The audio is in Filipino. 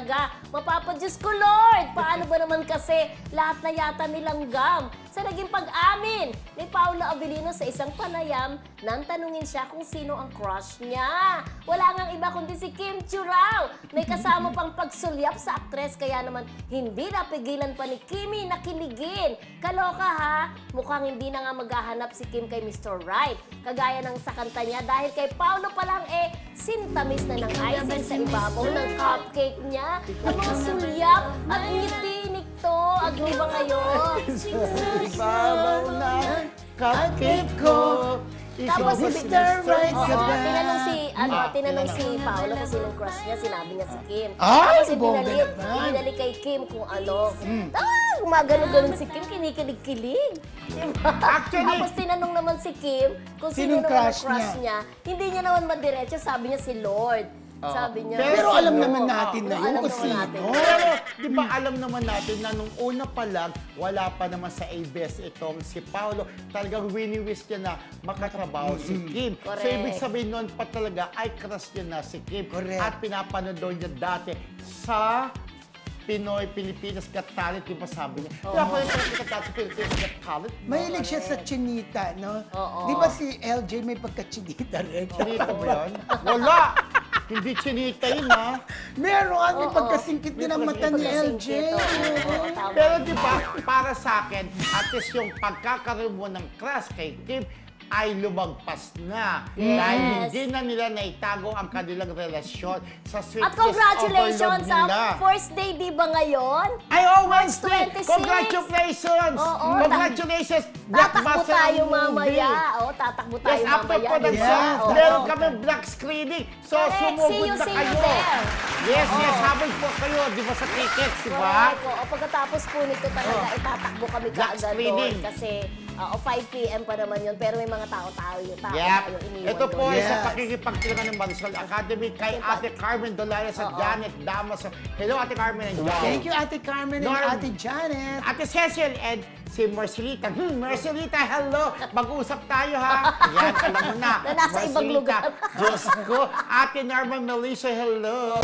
talaga. Mapapadyos ko, Lord! Paano ba naman kasi lahat na yata nilanggam? Sa naging pag-amin ni Paula Abilino sa isang panayam, nang tanungin siya kung sino ang crush niya. Wala ngang iba kundi si Kim Chiu raw. May kasama pang pagsulyap sa aktres, kaya naman hindi napigilan pa ni Kimi na kiligin. Kaloka ha, mukhang hindi na nga maghahanap si Kim kay Mr. Right. Kagaya ng sa kanta niya, dahil kay Paolo pa lang sintamis na ng icing sa ibabaw ng cupcake niya. Ang mga sulyap at ngiti nito. Agree ba kayo? Ibabaw na cupcake ko. Tapos si Mr. Right ka ba? tinanong si Paolo kung sinong crush niya, sinabi niya si Kim. Ay, Tapos bongga naman. ibinalik kay Kim kung ano. Gumagano-ganon si Kim, kinikilig-kilig. Diba? Actually- Tapos tinanong naman si Kim kung sino Sinong naman ang crush crush niya. Hindi niya naman madiretso, sabi niya si Lord. Sabi niya. Pero alam sino. naman natin na Pero yun alam kung naman sino. natin. Pero, di ba alam naman natin na nung una pa lang, wala pa naman sa ABS itong si Paolo. Talagang wini-wish niya na makatrabaho si Kim. Correct. So, ibig sabihin noon pa talaga, ay crush niya na si Kim. Correct. At pinapanood daw niya dati sa Pinoy, Pilipinas Got Talent, di ba sabi niya? Di ba pala Got Talent, Pilipinas Got Talent? Mahilig siya sa chinita, no? Oo. Di ba si LJ may pagka-chinita rin? Chinita ba yun? Wala! Hindi chinita yun, ha? Meron, may Oo. pagkasingkit din ang mata ni LJ. Pagkasingkit, oo, tama. Pero di ba, para sa akin, at least yung pagkakaroon mo ng crush kay Kim ay lumagpas na. Yes. Dahil hindi na nila naitago ang kanilang relasyon sa At sweetness congratulations overload nila. sa first day, di ba ngayon? Ay, March Wednesday! 26. Congratulations! Oo, Congratulations! Tatakbo Blockbuster tayo ang movie. mamaya. Oo, tatakbo tayo Yes, after mamaya. po ng di ba? Yes, Oo. meron kami black screening. So, Correct. sumugod See you na kayo. there. Yes, yes, Oo. habol po kayo, di ba, sa tickets, di ba? Correct. Oo, pagkatapos po nito talaga, itatakbo kami Black kaagad screening. doon. Kasi 5 p.m. pa naman yun. Pero may mga tao-tao yung tao Yep. na yung iniwan Ito po doon. ay sa Yes. pakikipagtulungan ng Marisol Academy kay Ate Carmen Dolares at Oo. Janet Damas. Hello, Ate Carmen and Janet. Thank you, Ate Carmen and Norm. Ate Janet. Ate Cecil and si Marcelita. Marcelita, hello! Mag-uusap tayo, ha? Yan, alam mo na. Na nasa ibang Marcelita, lugar. Diyos ko. Ate Norma Melissa, hello!